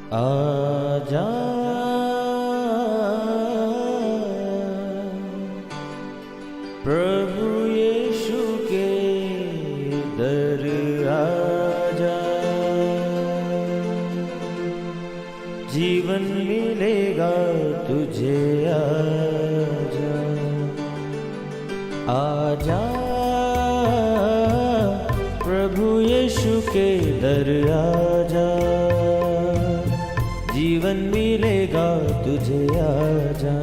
आजा प्रभु यीशु के दर आजा, जीवन मिलेगा तुझे। आजा आजा प्रभु यीशु के दर आजा, जीवन मिलेगा तुझे। आजा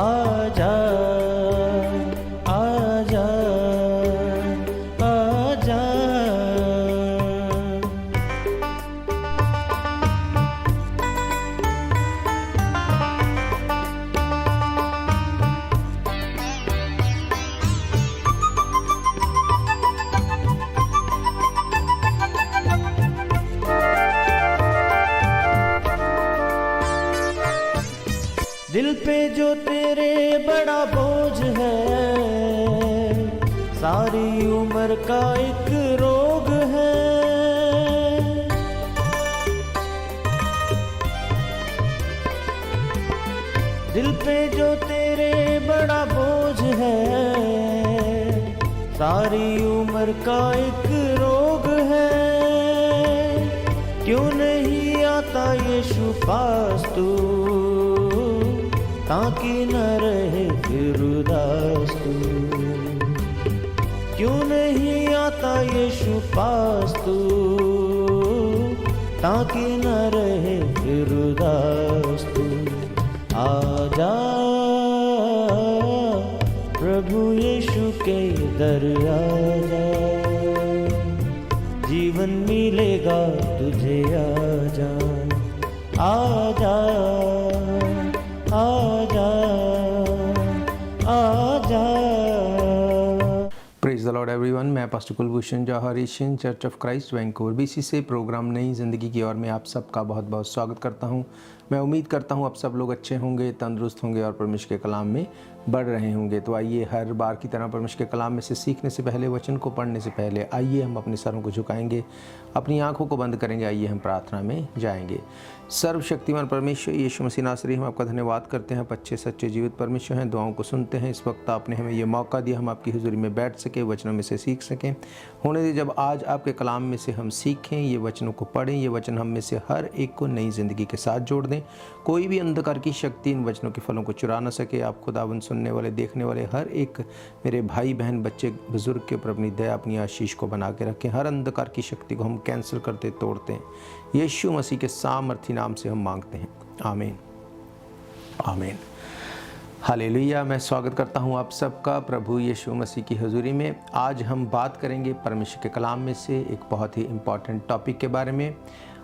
आजा आजा आजा। दिल पे जो तेरे बड़ा बोझ है, सारी उम्र का एक रोग है। दिल पे जो तेरे बड़ा बोझ है, सारी उम्र का एक रोग है। क्यों नहीं आता यीशु पास तू, ताकि न रहे फिर उदास तू। क्यों नहीं आता यीशु पास तू, ताकि न रहे फिर उदास तू। आजा प्रभु यीशु के दर आजा, जीवन मिलेगा तुझे। आजा आजा आजा आजा। Praise the Lord everyone. मैं pastor Kulbhushan Johar Asian Church of Christ Vancouver BC से प्रोग्राम नई ज़िंदगी की ओर में आप सबका बहुत बहुत स्वागत करता हूं। मैं उम्मीद करता हूं आप सब लोग अच्छे होंगे, तंदुरुस्त होंगे और परमेश्वर के कलाम में बढ़ रहे होंगे। तो आइए हर बार की तरह परमेश्वर के कलाम में से सीखने से पहले, वचन को पढ़ने से पहले आइए हम अपने सरों को झुकाएंगे, अपनी आंखों को बंद करेंगे। आइए हम प्रार्थना में जाएंगे। सर्वशक्तिमान परमेश्वर यीशु मसीह नासरी, हम आपका धन्यवाद करते हैं। आप अच्छे सच्चे जीवित परमेश्वर हैं, दुआओं को सुनते हैं। इस वक्त आपने हमें ये मौका दिया, हम आपकी हुजूरी में बैठ सके, वचनों में से सीख सकें। होने दे जब आज आपके कलाम में से हम सीखें, ये वचनों को पढ़ें, ये वचन हम में से हर एक को नई ज़िंदगी के साथ जोड़ दें। कोई भी अंधकार की शक्ति इन वचनों के फलों को चुरा न सके। आप खुदावन सुनने वाले, देखने वाले हर एक मेरे भाई बहन, बच्चे बुजुर्ग के ऊपर अपनी दया, अपनी आशीष को बना के रखें। हर अंधकार की शक्ति को हम कैंसिल करते, तोड़ते हैं। यीशु मसीह के सामर्थी नाम से हम मांगते हैं, आमीन आमीन हालेलुया। मैं स्वागत करता हूं आप सबका प्रभु यीशु मसीह की हुजूरी में। आज हम बात करेंगे परमेश्वर के कलाम में से एक बहुत ही इम्पॉर्टेंट टॉपिक के बारे में।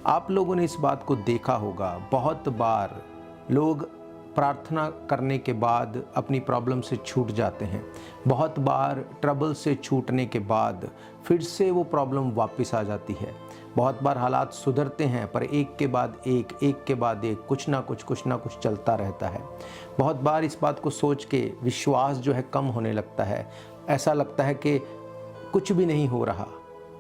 आप लोगों ने इस बात को देखा होगा, बहुत बार लोग प्रार्थना करने के बाद अपनी प्रॉब्लम से छूट जाते हैं। बहुत बार ट्रबल से छूटने के बाद फिर से वो प्रॉब्लम वापस आ जाती है। बहुत बार हालात सुधरते हैं, पर एक के बाद एक कुछ ना कुछ चलता रहता है। बहुत बार इस बात को सोच के विश्वास जो है कम होने लगता है। ऐसा लगता है कि कुछ भी नहीं हो रहा,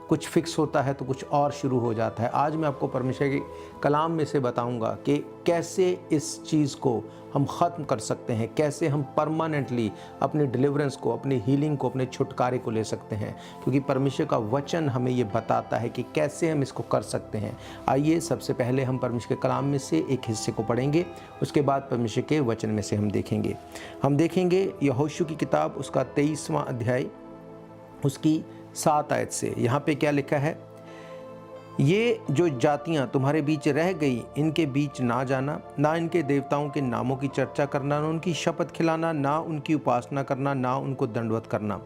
कुछ फिक्स होता है तो कुछ और शुरू हो जाता है। आज मैं आपको परमेश्वर के कलाम में से बताऊंगा कि कैसे इस चीज़ को हम ख़त्म कर सकते हैं, कैसे हम परमानेंटली अपने डिलीवरेंस को, अपनी हीलिंग को, अपने छुटकारे को ले सकते हैं। क्योंकि परमेश्वर का वचन हमें ये बताता है कि कैसे हम इसको कर सकते हैं। आइए सबसे पहले हम परमेश्वर के कलाम में से एक हिस्से को पढ़ेंगे, उसके बाद परमेश्वर के वचन में से हम देखेंगे यहोशू की किताब, उसका 23वां अध्याय, उसकी 7 आयत से। यहाँ पे क्या लिखा है? ये जो जातियाँ तुम्हारे बीच रह गई, इनके बीच ना जाना, ना इनके देवताओं के नामों की चर्चा करना, ना उनकी शपथ खिलाना, ना उनकी उपासना करना, ना उनको दंडवत करना।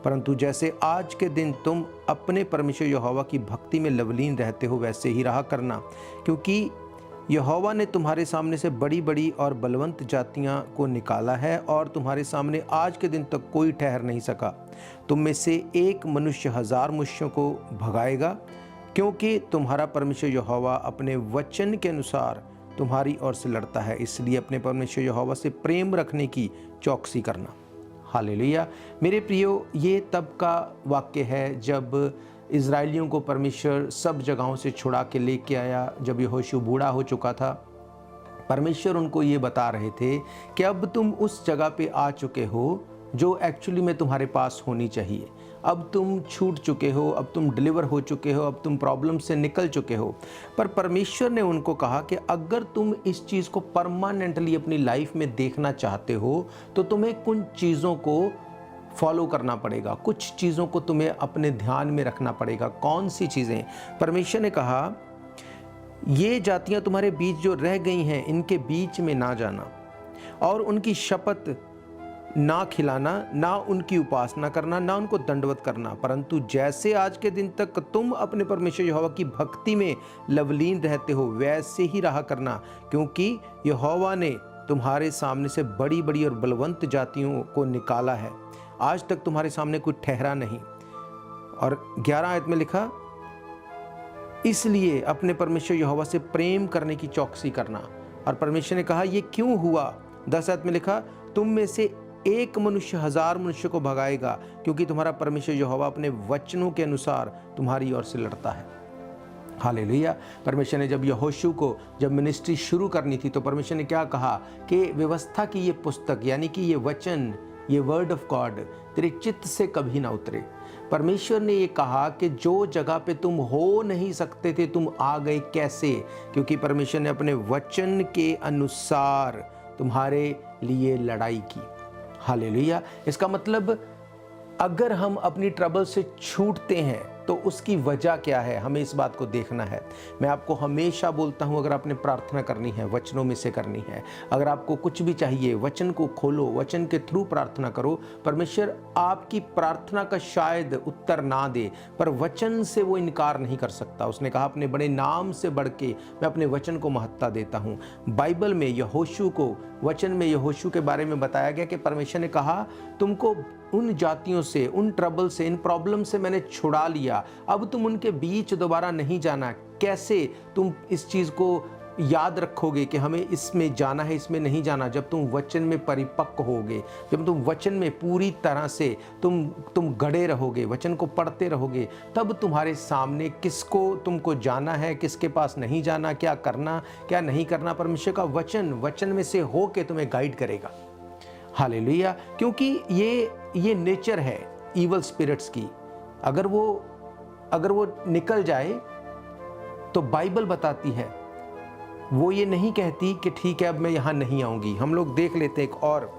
परंतु जैसे आज के दिन तुम अपने परमेश्वर यहोवा की भक्ति में लवलीन रहते हो, वैसे ही रहा करना। क्योंकि यहोवा ने तुम्हारे सामने से बड़ी बड़ी और बलवंत जातियां को निकाला है, और तुम्हारे सामने आज के दिन तक कोई ठहर नहीं सका। तुम में से एक मनुष्य 1000 मनुष्यों को भगाएगा, क्योंकि तुम्हारा परमेश्वर यहोवा अपने वचन के अनुसार तुम्हारी ओर से लड़ता है। इसलिए अपने परमेश्वर यहोवा से प्रेम रखने की चौकसी करना। हालेलुया। मेरे प्रियो, ये तब का वाक्य है जब इज़राइलियों को परमेश्वर सब जगहों से छुड़ा के लेके आया। जब यहोशू बूढ़ा हो चुका था, परमेश्वर उनको ये बता रहे थे कि अब तुम उस जगह पे आ चुके हो जो एक्चुअली में तुम्हारे पास होनी चाहिए। अब तुम छूट चुके हो, अब तुम डिलीवर हो चुके हो, अब तुम प्रॉब्लम से निकल चुके हो। पर परमेश्वर ने उनको कहा कि अगर तुम इस चीज़ को परमानेंटली अपनी लाइफ में देखना चाहते हो तो तुम्हें कुछ चीज़ों को फॉलो करना पड़ेगा, कुछ चीज़ों को तुम्हें अपने ध्यान में रखना पड़ेगा। कौन सी चीज़ें? परमेश्वर ने कहा ये जातियां तुम्हारे बीच जो रह गई हैं इनके बीच में ना जाना और उनकी शपथ ना खिलाना, ना उनकी उपासना करना, ना उनको दंडवत करना, परंतु जैसे आज के दिन तक तुम अपने परमेश्वर यहोवा की भक्ति में लवलीन रहते हो वैसे ही रहा करना, क्योंकि यहोवा ने तुम्हारे सामने से बड़ी बड़ी और बलवंत जातियों को निकाला है। आज तक तुम्हारे सामने कोई ठहरा नहीं। और 11 आयत में लिखा, इसलिए अपने परमेश्वर यहोवा से प्रेम करने की चौकसी करना। और परमेश्वर ने कहा ये क्यों हुआ? 10 आयत में लिखा, तुम में से एक मनुष्य 1000 मनुष्य को भगाएगा, क्योंकि तुम्हारा परमेश्वर यहोवा अपने वचनों के अनुसार तुम्हारी ओर से लड़ता है। हालेलुया। परमेश्वर ने जब यहोशू को जब मिनिस्ट्री शुरू करनी थी तो परमेश्वर ने क्या कहा कि व्यवस्था की ये पुस्तक यानी कि ये वचन, ये वर्ड ऑफ गॉड तेरे चित्त से कभी ना उतरे। परमेश्वर ने ये कहा कि जो जगह पे तुम हो नहीं सकते थे तुम आ गए कैसे? क्योंकि परमेश्वर ने अपने वचन के अनुसार तुम्हारे लिए लड़ाई की। हालेलुया। इसका मतलब अगर हम अपनी ट्रबल से छूटते हैं तो उसकी वजह क्या है, हमें इस बात को देखना है। मैं आपको हमेशा बोलता हूं, अगर आपने प्रार्थना करनी है वचनों में से करनी है, अगर आपको कुछ भी चाहिए वचन को खोलो, वचन के थ्रू प्रार्थना करो। परमेश्वर आपकी प्रार्थना का शायद उत्तर ना दे पर वचन से वो इनकार नहीं कर सकता। उसने कहा अपने बड़े नाम से बढ़ के मैं अपने वचन को महत्ता देता हूँ। बाइबल में यहोशू को, वचन में यहोशू के बारे में बताया गया कि परमेश्वर ने कहा तुमको उन जातियों से, उन ट्रबल से, इन प्रॉब्लम से मैंने छुड़ा लिया, अब तुम उनके बीच दोबारा नहीं जाना। कैसे तुम इस चीज़ को याद रखोगे कि हमें इसमें जाना है, इसमें नहीं जाना? जब तुम वचन में परिपक्व होगे, जब तुम वचन में पूरी तरह से तुम गड़े रहोगे, वचन को पढ़ते रहोगे, तब तुम्हारे सामने किसको तुमको जाना है, किसके पास नहीं जाना, क्या करना क्या नहीं करना, परमेश्वर का वचन में से हो के तुम्हें गाइड करेगा। हालेलुया। क्योंकि ये नेचर है ईवल स्पिरिट्स की। अगर वो निकल जाए तो बाइबल बताती है, वो ये नहीं कहती कि ठीक है अब मैं यहाँ नहीं आऊँगी। हम लोग देख लेते हैं एक और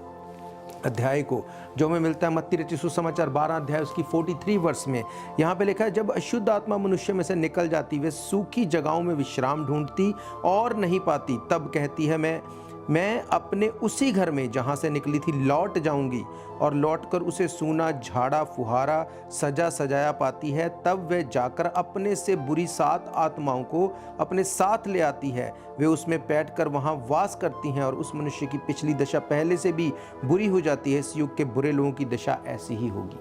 अध्याय को जो हमें मिलता है मत्ती रचित सुसमाचार 12 अध्याय उसकी 43 वर्ष में। यहाँ पे लिखा है, जब अशुद्ध आत्मा मनुष्य में से निकल जाती वे सूखी जगहों में विश्राम ढूंढती और नहीं पाती, तब कहती है मैं अपने उसी घर में जहाँ से निकली थी लौट जाऊंगी, और लौटकर उसे सूना, झाड़ा फुहारा, सजा सजाया पाती है। तब वह जाकर अपने से बुरी 7 आत्माओं को अपने साथ ले आती है, वे उसमें बैठकर वहाँ वास करती हैं और उस मनुष्य की पिछली दशा पहले से भी बुरी हो जाती है। इस युग के बुरे लोगों की दशा ऐसी ही होगी।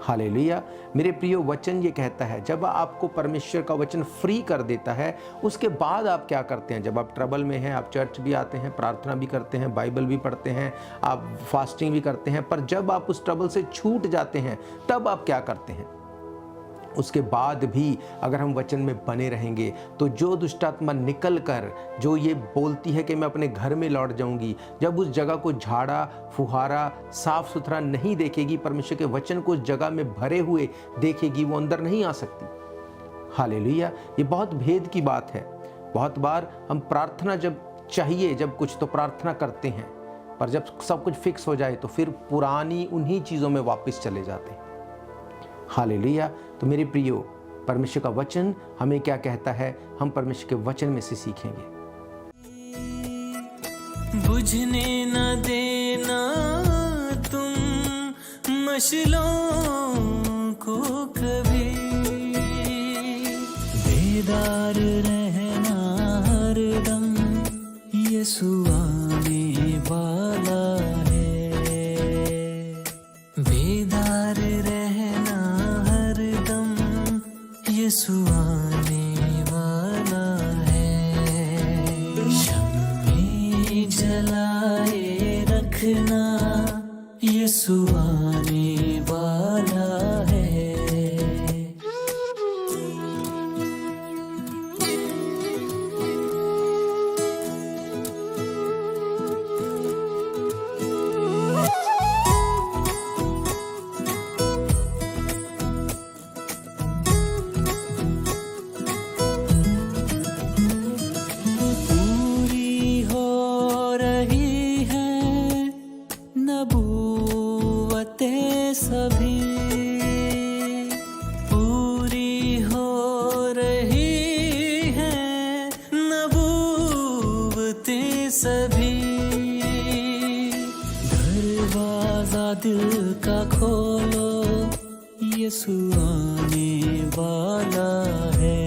हालेलुया। मेरे प्रियो, वचन ये कहता है जब आपको परमेश्वर का वचन फ्री कर देता है उसके बाद आप क्या करते हैं? जब आप ट्रबल में हैं, आप चर्च भी आते हैं, प्रार्थना भी करते हैं, बाइबल भी पढ़ते हैं, आप फास्टिंग भी करते हैं, पर जब आप उस ट्रबल से छूट जाते हैं तब आप क्या करते हैं? उसके बाद भी अगर हम वचन में बने रहेंगे तो जो दुष्टात्मा निकल कर जो ये बोलती है कि मैं अपने घर में लौट जाऊंगी, जब उस जगह को झाड़ा फुहारा साफ सुथरा नहीं देखेगी, परमेश्वर के वचन को उस जगह में भरे हुए देखेगी, वो अंदर नहीं आ सकती। हालेलुया। ये बहुत भेद की बात है। बहुत बार हम प्रार्थना जब चाहिए, जब कुछ तो प्रार्थना करते हैं, पर जब सब कुछ फिक्स हो जाए तो फिर पुरानी उन्हीं चीज़ों में वापस चले जाते हैं। हालेलुया। तो मेरे प्रियो, परमेश्वर का वचन हमें क्या कहता है, हम परमेश्वर के वचन में से सीखेंगे। बुझने न देना तुम मशलों को कभी, बेदार रहना हरदम, यीशु आने वाला है। बेदार रहना हरदम, यीशु आने वाला है। शम्मे जलाए रखना, यीशु आने वाला है। दिल का खोलो, यीशु आने वाला है।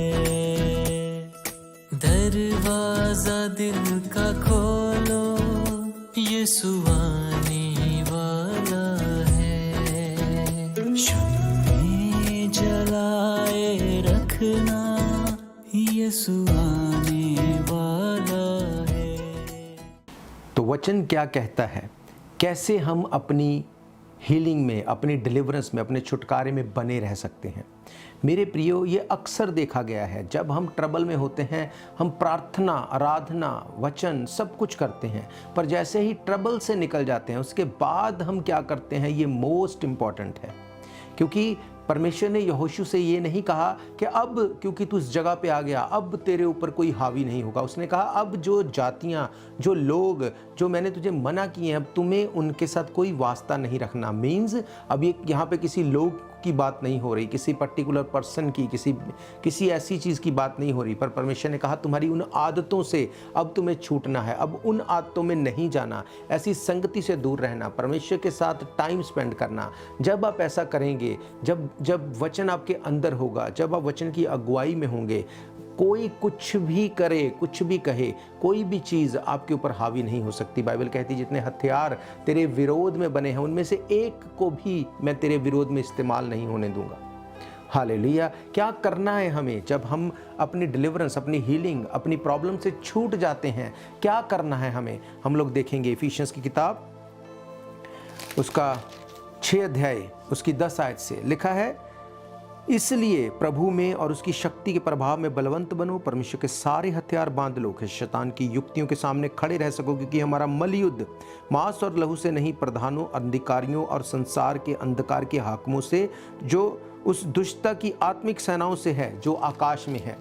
दरवाजा दिल का खोलो, यीशु आने वाला है। शम्में जलाए रखना, यीशु आने वाला है। तो वचन क्या कहता है, कैसे हम अपनी हीलिंग में, अपनी डिलीवरेंस में, अपने छुटकारे में बने रह सकते हैं। मेरे प्रियो, ये अक्सर देखा गया है, जब हम ट्रबल में होते हैं हम प्रार्थना, आराधना, वचन सब कुछ करते हैं, पर जैसे ही ट्रबल से निकल जाते हैं उसके बाद हम क्या करते हैं, ये मोस्ट इम्पॉर्टेंट है। क्योंकि परमेश्वर ने यहोशू से ये नहीं कहा कि अब क्योंकि तू इस जगह पे आ गया अब तेरे ऊपर कोई हावी नहीं होगा। उसने कहा अब जो जातियां, जो लोग जो मैंने तुझे मना किए हैं, अब तुम्हें उनके साथ कोई वास्ता नहीं रखना। मीन्स अब ये यहाँ पे किसी लोग की बात नहीं हो रही, किसी पर्टिकुलर पर्सन की, किसी ऐसी चीज़ की बात नहीं हो रही, पर परमेश्वर ने कहा तुम्हारी उन आदतों से अब तुम्हें छूटना है, अब उन आदतों में नहीं जाना, ऐसी संगति से दूर रहना, परमेश्वर के साथ टाइम स्पेंड करना। जब आप ऐसा करेंगे, जब वचन आपके अंदर होगा, जब आप वचन की अगुवाई में होंगे, कोई कुछ भी करे, कुछ भी कहे, कोई भी चीज़ आपके ऊपर हावी नहीं हो सकती। बाइबल कहती है जितने हथियार तेरे विरोध में बने हैं उनमें से एक को भी मैं तेरे विरोध में इस्तेमाल नहीं होने दूंगा। हालेलुया। क्या करना है हमें जब हम अपनी डिलीवरेंस, अपनी हीलिंग, अपनी प्रॉब्लम से छूट जाते हैं, क्या करना है हमें? हम लोग देखेंगे इफिशियंस की किताब उसका 6 अध्याय उसकी 10 आयत से लिखा है, इसलिए प्रभु में और उसकी शक्ति के प्रभाव में बलवंत बनो, परमेश्वर के सारे हथियार बांध लो कि शैतान की युक्तियों के सामने खड़े रह सको, क्योंकि हमारा मल युद्ध मांस और लहू से नहीं, प्रधानों, अधिकारियों और संसार के अंधकार के हाकिमों से, जो उस दुष्टता की आत्मिक सेनाओं से है जो आकाश में है।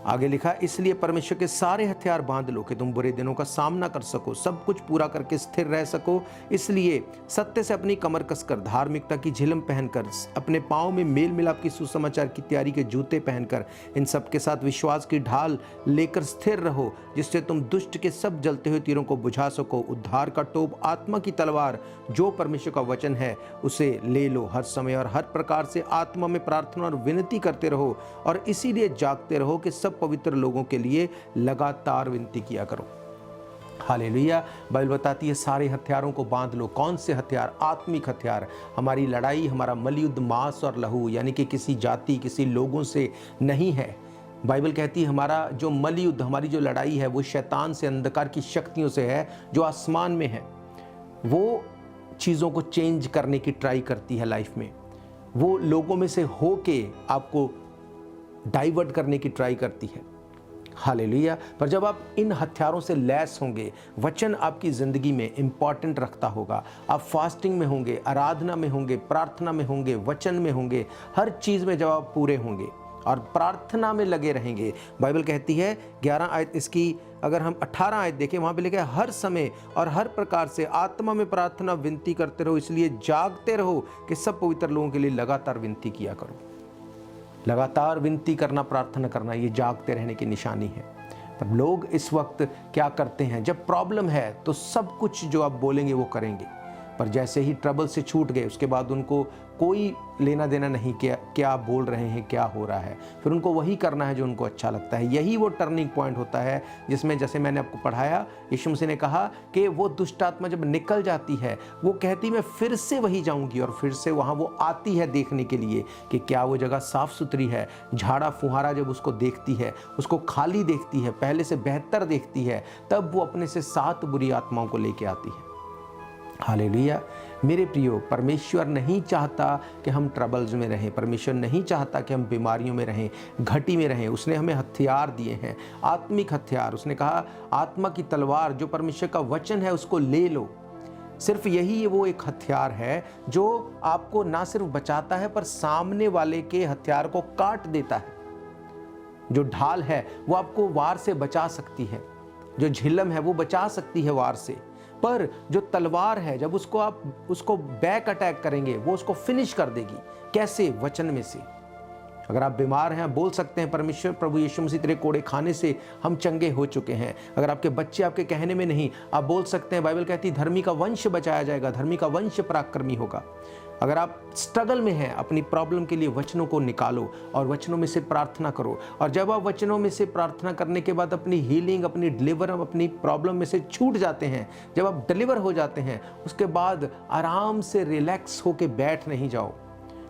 आगे लिखा, इसलिए परमेश्वर के सारे हथियार बांध लो कि तुम बुरे दिनों का सामना कर सको, सब कुछ पूरा करके स्थिर रह सको। इसलिए सत्य से अपनी कमर कसकर, धार्मिकता की झिलम पहनकर, अपने पाँव में मेल मिलाप की सुसमाचार की तैयारी के जूते पहनकर, इन सब के साथ विश्वास की ढाल लेकर स्थिर रहो, जिससे तुम दुष्ट के सब जलते हुए तीरों को बुझा सको। उद्धार का टोप, आत्मा की तलवार जो परमेश्वर का वचन है, उसे ले लो। हर समय और हर प्रकार से आत्मा में प्रार्थना और विनती करते रहो, और इसीलिए जागते रहो कि सब पवित्र लोगों के लिए लगातार विनती किया करो। हालेलुया। बाइबल बताती है सारे हथियारों को बांध लो। कौन से हथियार? आत्मिक हथियार। हमारी लड़ाई, हमारा मलयुद्ध मांस और लहू यानी कि किसी जाति, किसी लोगों से नहीं है। बाइबल कहती है हमारा जो मलयुद्ध, हमारी जो लड़ाई है वो शैतान से, अंधकार की शक्तियों से है जो आसमान में है। वो चीज़ों को चेंज करने की ट्राई करती है लाइफ में, वो लोगों में से होके आपको डाइवर्ट करने की ट्राई करती है। हालेलुया। पर जब आप इन हथियारों से लैस होंगे, वचन आपकी ज़िंदगी में इंपॉर्टेंट रखता होगा, आप फास्टिंग में होंगे, आराधना में होंगे, प्रार्थना में होंगे, वचन में होंगे, हर चीज़ में जब आप पूरे होंगे और प्रार्थना में लगे रहेंगे। बाइबल कहती है 11 आयत इसकी, अगर हम 18 आयत देखें वहाँ पे लिखा है, हर समय और हर प्रकार से आत्मा में प्रार्थना विनती करते रहो, इसलिए जागते रहो कि सब पवित्र लोगों के लिए लगातार विनती किया करो। लगातार विनती करना, प्रार्थना करना, ये जागते रहने की निशानी है। पर लोग इस वक्त क्या करते हैं, जब प्रॉब्लम है तो सब कुछ जो आप बोलेंगे वो करेंगे, पर जैसे ही ट्रबल से छूट गए उसके बाद उनको कोई लेना देना नहीं क्या बोल रहे हैं, क्या हो रहा है, फिर उनको वही करना है जो उनको अच्छा लगता है। यही वो टर्निंग पॉइंट होता है जिसमें, जैसे मैंने आपको पढ़ाया, यीशु मसीह ने कहा कि वो दुष्ट आत्मा जब निकल जाती है वो कहती मैं फिर से वही जाऊंगी, और फिर से वहाँ वो आती है देखने के लिए कि क्या वो जगह साफ सुथरी है। झाड़ा फुहारा जब उसको देखती है, उसको खाली देखती है, पहले से बेहतर देखती है, तब वो अपने से 7 बुरी आत्माओं को लेके आती है। हालेलुया। मेरे प्रियो, परमेश्वर नहीं चाहता कि हम ट्रबल्स में रहें, परमेश्वर नहीं चाहता कि हम बीमारियों में रहें, घटी में रहें। उसने हमें हथियार दिए हैं, आत्मिक हथियार। उसने कहा आत्मा की तलवार जो परमेश्वर का वचन है उसको ले लो। सिर्फ यही वो एक हथियार है जो आपको ना सिर्फ बचाता है पर सामने वाले के हथियार को काट देता है। जो ढाल है वो आपको वार से बचा सकती है, जो झिलम है वो बचा सकती है वार से, पर जो तलवार है जब उसको बैक अटैक करेंगे वो उसको फिनिश कर देगी। कैसे? वचन में से। अगर आप बीमार हैं, बोल सकते हैं परमेश्वर प्रभु यीशु मसीह तेरे कोड़े खाने से हम चंगे हो चुके हैं। अगर आपके बच्चे आपके कहने में नहीं, आप बोल सकते हैं, बाइबल कहती है धर्मी का वंश बचाया जाएगा, धर्मी का वंश पराक्रमी होगा। अगर आप स्ट्रगल में हैं, अपनी प्रॉब्लम के लिए वचनों को निकालो और वचनों में से प्रार्थना करो। और जब आप वचनों में से प्रार्थना करने के बाद अपनी हीलिंग, अपनी डिलीवर, अपनी प्रॉब्लम में से छूट जाते हैं, जब आप डिलीवर हो जाते हैं, उसके बाद आराम से रिलैक्स होके बैठ नहीं जाओ।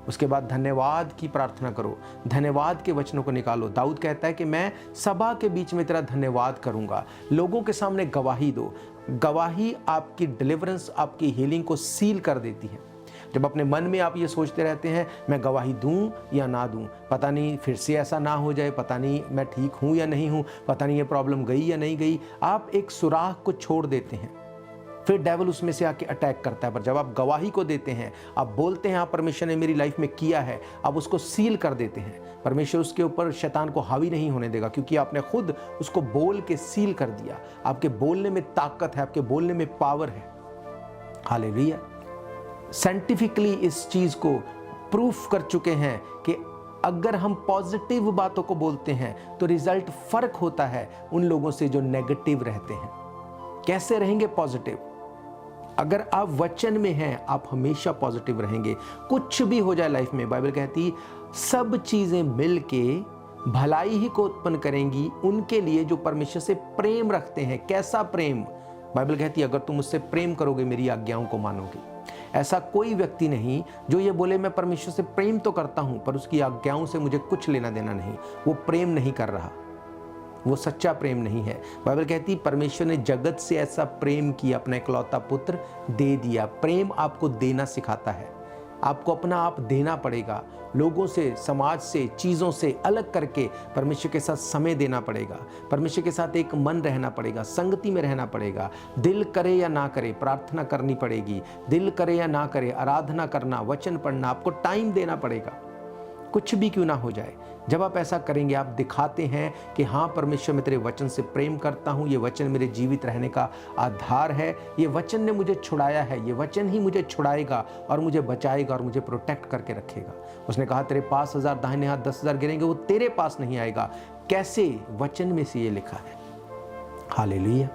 उसके बाद धन्यवाद की प्रार्थना करो, धन्यवाद के वचनों को निकालो। दाऊद कहता है कि मैं सभा के बीच में तेरा धन्यवाद करूंगा। लोगों के सामने गवाही दो। गवाही आपकी डिलीवरेंस, आपकी हीलिंग को सील कर देती है। जब अपने मन में आप ये सोचते रहते हैं मैं गवाही दूं या ना दूं, पता नहीं फिर से ऐसा ना हो जाए, पता नहीं मैं ठीक हूं या नहीं हूं, पता नहीं ये प्रॉब्लम गई या नहीं गई, आप एक सुराख को छोड़ देते हैं, फिर डेविल उसमें से आके अटैक करता है। पर जब आप गवाही को देते हैं, आप बोलते हैं आप परमेश्वर ने मेरी लाइफ में किया है, आप उसको सील कर देते हैं। परमेश्वर उसके ऊपर शैतान को हावी नहीं होने देगा, क्योंकि आपने खुद उसको बोल के सील कर दिया। आपके बोलने में ताकत है, आपके बोलने में पावर है। हालेलुया। साइंटिफिकली इस चीज को प्रूफ कर चुके हैं कि अगर हम पॉजिटिव बातों को बोलते हैं तो रिजल्ट फर्क होता है उन लोगों से जो नेगेटिव रहते हैं। कैसे रहेंगे पॉजिटिव? अगर आप वचन में हैं, आप हमेशा पॉजिटिव रहेंगे। कुछ भी हो जाए लाइफ में, बाइबल कहती सब चीजें मिलके भलाई ही को उत्पन्न करेंगी उनके लिए जो परमेश्वर से प्रेम रखते हैं। कैसा प्रेम? बाइबल कहती है अगर तुम मुझसे प्रेम करोगे, मेरी आज्ञाओं को मानोगे। ऐसा कोई व्यक्ति नहीं जो ये बोले मैं परमेश्वर से प्रेम तो करता हूं पर उसकी आज्ञाओं से मुझे कुछ लेना देना नहीं। वो प्रेम नहीं कर रहा, वो सच्चा प्रेम नहीं है। बाइबल कहती परमेश्वर ने जगत से ऐसा प्रेम किया, अपना इकलौता पुत्र दे दिया। प्रेम आपको देना सिखाता है। आपको अपना आप देना पड़ेगा। लोगों से, समाज से, चीज़ों से अलग करके परमेश्वर के साथ समय देना पड़ेगा। परमेश्वर के साथ एक मन रहना पड़ेगा, संगति में रहना पड़ेगा। दिल करे या ना करे, प्रार्थना करनी पड़ेगी। दिल करे या ना करे, आराधना करना, वचन पढ़ना, आपको टाइम देना पड़ेगा। कुछ भी क्यों ना हो जाए, जब आप ऐसा करेंगे आप दिखाते हैं कि हाँ परमेश्वर मैं तेरे वचन से प्रेम करता हूँ, ये वचन मेरे जीवित रहने का आधार है, ये वचन ने मुझे छुड़ाया है, ये वचन ही मुझे छुड़ाएगा और मुझे बचाएगा और मुझे प्रोटेक्ट करके रखेगा। उसने कहा तेरे पास 1000 दाहिने हाथ 10,000 गिरेंगे, वो तेरे पास नहीं आएगा। कैसे? वचन में से ये लिखा है। हालेलुया।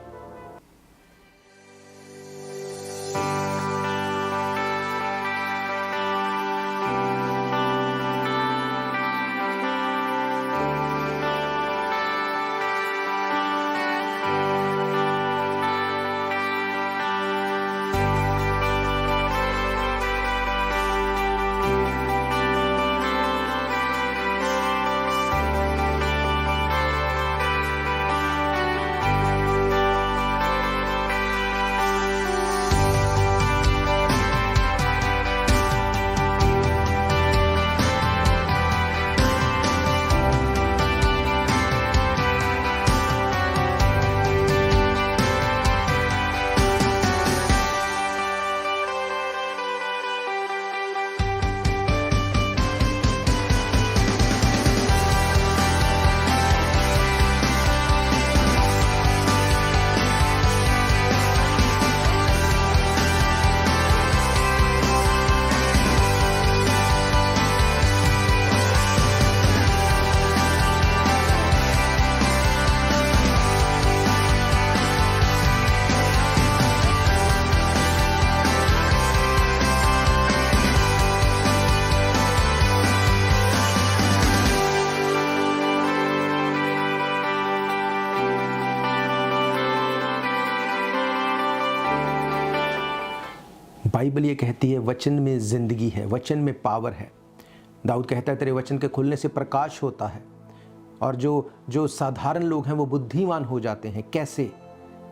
बाइबल ये कहती है वचन में जिंदगी है, वचन में पावर है। दाऊद कहता है तेरे वचन के खुलने से प्रकाश होता है और जो साधारण लोग हैं वो बुद्धिमान हो जाते हैं। कैसे?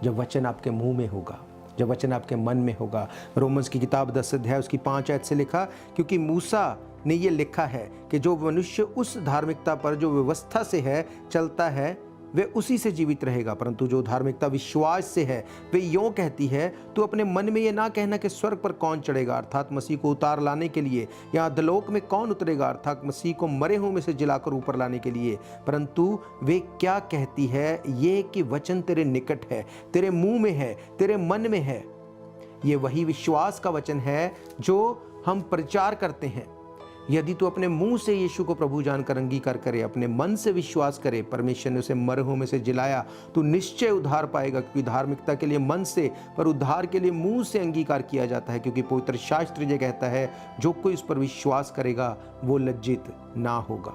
जब वचन आपके मुंह में होगा, जब वचन आपके मन में होगा। रोमन्स की किताब 10 अध्याय उसकी 5 आयत से लिखा, क्योंकि मूसा ने ये लिखा है कि जो मनुष्य उस धार्मिकता पर जो व्यवस्था से है चलता है वे उसी से जीवित रहेगा, परंतु जो धार्मिकता विश्वास से है वे यों कहती है तू अपने मन में ये ना कहना कि स्वर्ग पर कौन चढ़ेगा अर्थात मसीह को उतार लाने के लिए, या अधोलोक में कौन उतरेगा अर्थात मसीह को मरे हुओं में से जिलाकर ऊपर लाने के लिए, परंतु वे क्या कहती है ये कि वचन तेरे निकट है, तेरे मुंह में है, तेरे मन में है। ये वही विश्वास का वचन है जो हम प्रचार करते हैं। यदि तू अपने मुंह से यीशु को प्रभु जानकर अंगीकार करे, अपने मन से विश्वास करे, परमेश्वर ने उसे मरहुओं में से जिलाया, तो निश्चय उद्धार पाएगा। क्योंकि धार्मिकता के लिए मन से, पर उद्धार के लिए मुंह से अंगीकार किया जाता है। क्योंकि पवित्र शास्त्र ये कहता है, जो कोई उस पर विश्वास करेगा वो लज्जित ना होगा।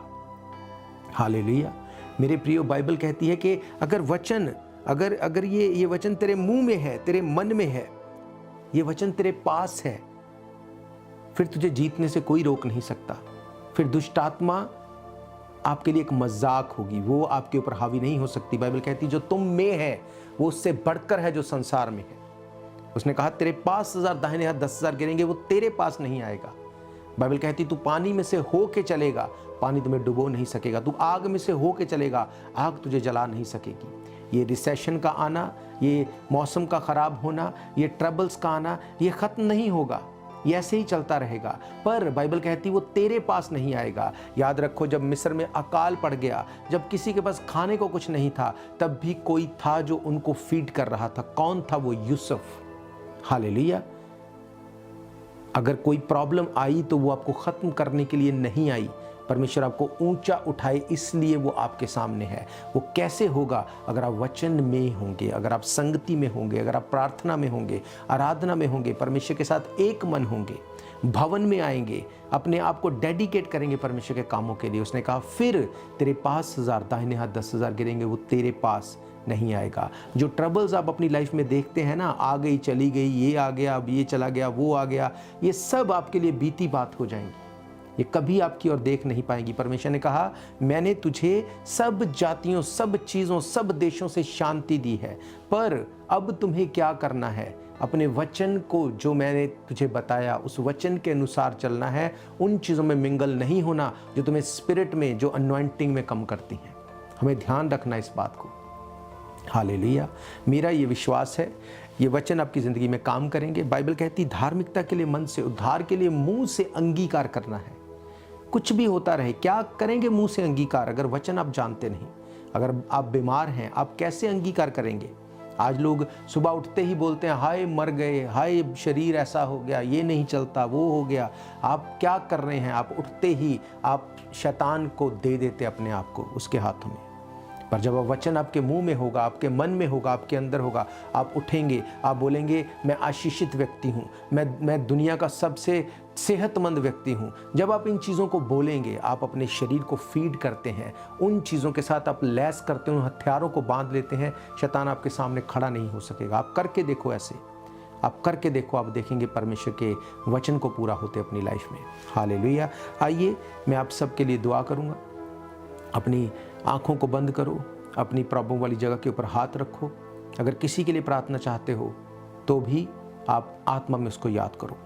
हालेलुया। मेरे प्रियो, बाइबल कहती है कि अगर वचन, अगर ये वचन तेरे मुंह में है, तेरे मन में है, ये वचन तेरे पास है, फिर तुझे जीतने से कोई रोक नहीं सकता। फिर दुष्ट आत्मा आपके लिए एक मजाक होगी, वो आपके ऊपर हावी नहीं हो सकती। बाइबल कहती है जो तुम में है वो उससे बढ़कर है जो संसार में है। उसने कहा तेरे 5,000 दाहिने हाथ 10,000 गिरेंगे, वो तेरे पास नहीं आएगा। बाइबल कहती तू पानी में से हो के चलेगा, पानी तुम्हें डुबो नहीं सकेगा। तू आग में से हो के चलेगा, आग तुझे जला नहीं सकेगी। ये रिसेशन का आना, ये मौसम का ख़राब होना, ये ट्रबल्स का आना, ये ख़त्म नहीं होगा, ये ऐसे ही चलता रहेगा। पर बाइबल कहती वो तेरे पास नहीं आएगा। याद रखो, जब मिस्र में अकाल पड़ गया, जब किसी के पास खाने को कुछ नहीं था, तब भी कोई था जो उनको फीड कर रहा था। कौन था वो? यूसुफ। हालेलुया। अगर कोई प्रॉब्लम आई तो वो आपको ख़त्म करने के लिए नहीं आई, परमेश्वर आपको ऊंचा उठाए इसलिए वो आपके सामने है। वो कैसे होगा? अगर आप वचन में होंगे, अगर आप संगति में होंगे, अगर आप प्रार्थना में होंगे, आराधना में होंगे, परमेश्वर के साथ एक मन होंगे, भवन में आएंगे, अपने आप को डेडिकेट करेंगे परमेश्वर के कामों के लिए। उसने कहा फिर तेरे 5,000 दाहिने हाथ 10,000 गिरेंगे, वो तेरे पास नहीं आएगा। जो ट्रबल्स आप अपनी लाइफ में देखते हैं ना, आ गई चली गई, ये आ गया, अब ये चला गया, वो आ गया, ये सब आपके लिए बीती बात हो जाएंगी। ये कभी आपकी ओर देख नहीं पाएंगी। परमेश्वर ने कहा मैंने तुझे सब जातियों, सब चीज़ों, सब देशों से शांति दी है, पर अब तुम्हें क्या करना है? अपने वचन को जो मैंने तुझे बताया उस वचन के अनुसार चलना है। उन चीज़ों में मिंगल नहीं होना जो तुम्हें स्पिरिट में, जो अनॉइंटिंग में कम करती हैं। हमें ध्यान रखना इस बात को। हालेलुया। मेरा ये विश्वास है ये वचन आपकी ज़िंदगी में काम करेंगे। बाइबल कहती धार्मिकता के लिए मन से, उद्धार के लिए मुंह से अंगीकार करना है। कुछ भी होता रहे, क्या करेंगे मुंह से अंगीकार अगर वचन आप जानते नहीं? अगर आप बीमार हैं, आप कैसे अंगीकार करेंगे? आज लोग सुबह उठते ही बोलते हैं हाय मर गए, हाय शरीर ऐसा हो गया, ये नहीं चलता, वो हो गया। आप क्या कर रहे हैं? आप उठते ही आप शैतान को दे देते अपने आप को उसके हाथों में। पर जब वचन आपके मुंह में होगा, आपके मन में होगा, आपके अंदर होगा, आप उठेंगे, आप बोलेंगे मैं आशीषित व्यक्ति हूँ, मैं दुनिया का सबसे सेहतमंद व्यक्ति हूँ। जब आप इन चीज़ों को बोलेंगे, आप अपने शरीर को फीड करते हैं, उन चीज़ों के साथ आप लैस करते हैं, उन हथियारों को बांध लेते हैं, शैतान आपके सामने खड़ा नहीं हो सकेगा। आप करके देखो, ऐसे आप करके देखो, आप देखेंगे परमेश्वर के वचन को पूरा होते अपनी लाइफ में। हालेलुया। आइए मैं आप सबके लिए दुआ करूँगा। अपनी आँखों को बंद करो, अपनी प्रॉब्लम वाली जगह के ऊपर हाथ रखो। अगर किसी के लिए प्रार्थना चाहते हो तो भी आप आत्मा में उसको याद करो।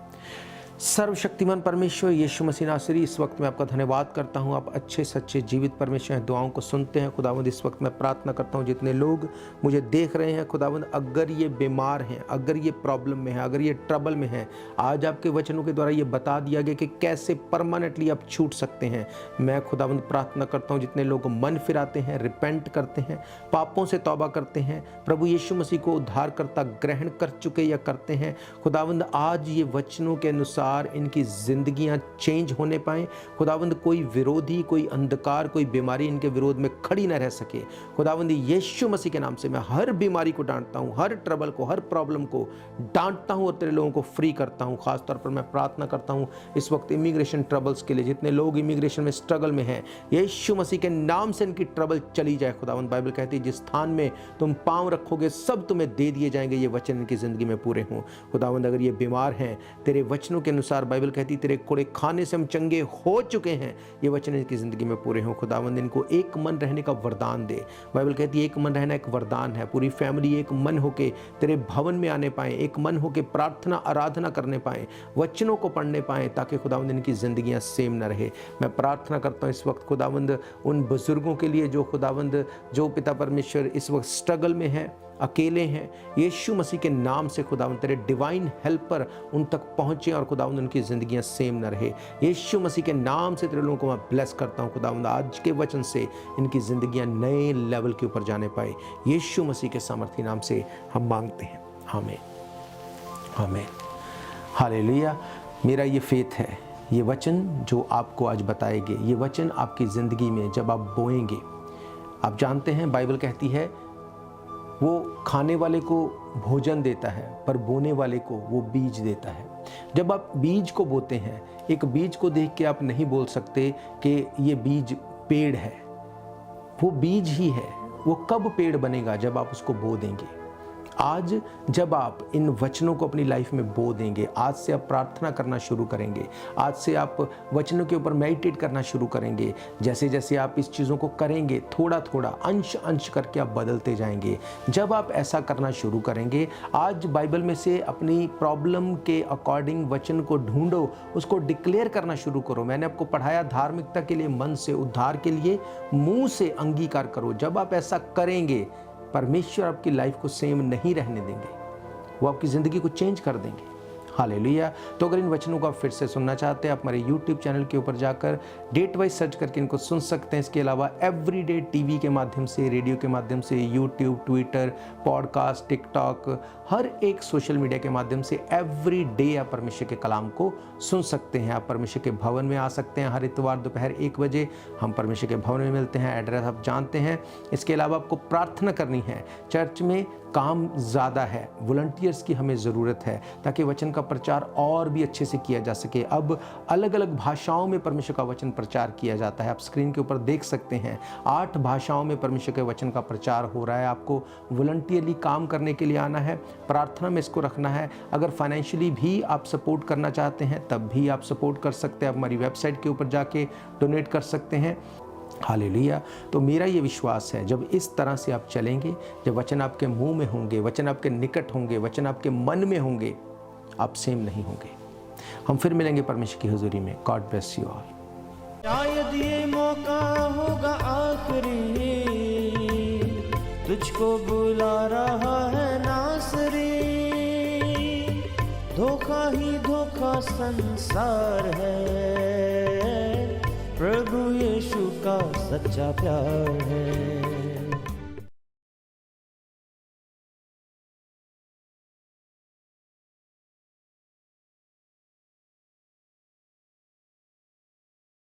सर्वशक्तिमान परमेश्वर यीशु मसीह नासरी, इस वक्त मैं आपका धन्यवाद करता हूँ। आप अच्छे सच्चे जीवित परमेश्वर हैं, दुआओं को सुनते हैं। खुदावंद इस वक्त मैं प्रार्थना करता हूँ जितने लोग मुझे देख रहे हैं, खुदावंद अगर ये बीमार हैं, अगर ये प्रॉब्लम में है, अगर ये ट्रबल में है, आज आपके वचनों के द्वारा ये बता दिया गया कि कैसे परमानेंटली आप छूट सकते हैं। मैं खुदावंद प्रार्थना करता हूँ जितने लोग मन फिराते हैं, रिपेंट करते हैं, पापों से तौबा करते हैं, प्रभु यीशु मसीह को उद्धारकर्ता ग्रहण कर चुके या करते हैं, खुदावंद आज ये वचनों के अनुसार इनकी जिंदगियां चेंज होने पाएं। खुदावंद कोई विरोधी, कोई अंधकार, कोई बीमारी इनके विरोध में खड़ी न रह सके। खुदावंद यीशु मसीह के नाम से मैं हर बीमारी को डांटता हूं, हर ट्रबल को, हर प्रॉब्लम को डांटता हूं और तेरे लोगों को फ्री करता हूं। खासतौर पर मैं प्रार्थना करता हूं इस वक्त इमिग्रेशन ट्रबल्स के लिए, जितने लोग इमिग्रेशन में स्ट्रगल में हैं, यीशु मसीह के नाम से इनकी ट्रबल चली जाए। खुदावंद बाइबल कहती है जिस स्थान में तुम पांव रखोगे सब तुम्हें दे दिए जाएंगे। ये वचन इनकी जिंदगी में पूरे हों। खुदावंद अगर ये बीमार हैं, तेरे वचनों के अनुसार बाइबल कहती तेरे कोड़े खाने से हम चंगे हो चुके हैं, ये वचन इनकी जिंदगी में पूरे हों। खुदावंद इनको एक मन रहने का वरदान दे। बाइबल कहती है एक मन रहना एक वरदान है। पूरी फैमिली एक मन होके तेरे भवन में आने पाए, एक मन होके प्रार्थना आराधना करने पाए, वचनों को पढ़ने पाए, ताकि खुदावंद इनकी जिंदगियां सेम न रहे। मैं प्रार्थना करता हूँ इस वक्त खुदावंद उन बुजुर्गों के लिए जो खुदावंद, जो पिता परमेश्वर इस वक्त स्ट्रगल में है, अकेले हैं, यीशु मसीह के नाम से खुदावंद तेरे डिवाइन हेल्पर उन तक पहुंचे और खुदावंद उनकी ज़िंदगियां सेम न रहे। यीशु मसीह के नाम से तेरे लोगों को मैं ब्लेस करता हूं। खुदावंद आज के वचन से इनकी ज़िंदगियां नए लेवल के ऊपर जाने पाए। यीशु मसीह के सामर्थी नाम से हम मांगते हैं, आमीन, आमीन, हालेलुया। मेरा ये फेथ है, ये वचन जो आपको आज बताएंगे, ये वचन आपकी ज़िंदगी में जब आप बोएंगे, आप जानते हैं बाइबल कहती है वो खाने वाले को भोजन देता है पर बोने वाले को वो बीज देता है। जब आप बीज को बोते हैं, एक बीज को देख के आप नहीं बोल सकते कि ये बीज पेड़ है, वो बीज ही है। वो कब पेड़ बनेगा? जब आप उसको बो देंगे। आज जब आप इन वचनों को अपनी लाइफ में बो देंगे, आज से आप प्रार्थना करना शुरू करेंगे, आज से आप वचनों के ऊपर मेडिटेट करना शुरू करेंगे, जैसे जैसे आप इस चीज़ों को करेंगे, थोड़ा थोड़ा अंश अंश करके आप बदलते जाएंगे। जब आप ऐसा करना शुरू करेंगे, आज बाइबल में से अपनी प्रॉब्लम के अकॉर्डिंग वचन को ढूंढो, उसको डिक्लेयर करना शुरू करो। मैंने आपको पढ़ाया धार्मिकता के लिए मन से, उद्धार के लिए मुंह से अंगीकार करो। जब आप ऐसा करेंगे, परमेश्वर आपकी लाइफ को सेम नहीं रहने देंगे, वो आपकी ज़िंदगी को चेंज कर देंगे। हालेलुया। तो अगर इन वचनों को आप फिर से सुनना चाहते हैं, आप हमारे YouTube चैनल के ऊपर जाकर डेट वाइज सर्च करके इनको सुन सकते हैं। इसके अलावा एवरीडे टीवी के माध्यम से, रेडियो के माध्यम से, YouTube, ट्विटर, पॉडकास्ट, टिकटॉक, हर एक सोशल मीडिया के माध्यम से एवरीडे आप परमेश्वर के कलाम को सुन सकते हैं। आप परमेश्वर के भवन में आ सकते हैं। हर इतवार दोपहर 1 बजे हम परमेश्वर के भवन में मिलते हैं। एड्रेस आप जानते हैं। इसके अलावा आपको प्रार्थना करनी है। चर्च में काम ज़्यादा है, वॉलंटियर्स की हमें ज़रूरत है ताकि वचन का प्रचार और भी अच्छे से किया जा सके। अब अलग अलग भाषाओं में परमेश्वर का वचन प्रचार किया जाता है। आप स्क्रीन के ऊपर देख सकते हैं, 8 भाषाओं में परमेश्वर के वचन का प्रचार हो रहा है। आपको वॉलंटियरली काम करने के लिए आना है, प्रार्थना में इसको रखना है। अगर फाइनेंशियली भी आप सपोर्ट करना चाहते हैं तब भी आप सपोर्ट कर सकते हैं। आप हमारी वेबसाइट के ऊपर जाके डोनेट कर सकते हैं। हालेलुया। तो मेरा ये विश्वास है, जब इस तरह से आप चलेंगे, जब वचन आपके मुंह में होंगे, वचन आपके निकट होंगे, वचन आपके मन में होंगे, आप सेम नहीं होंगे। हम फिर मिलेंगे परमेश्वर की हुजूरी में। God bless you all. शायद ये मौका होगा आखिरी, तुझको बुला रहा है नासरी। धोखा ही धोखा संसार है, प्रभु यीशु का सच्चा प्यार है।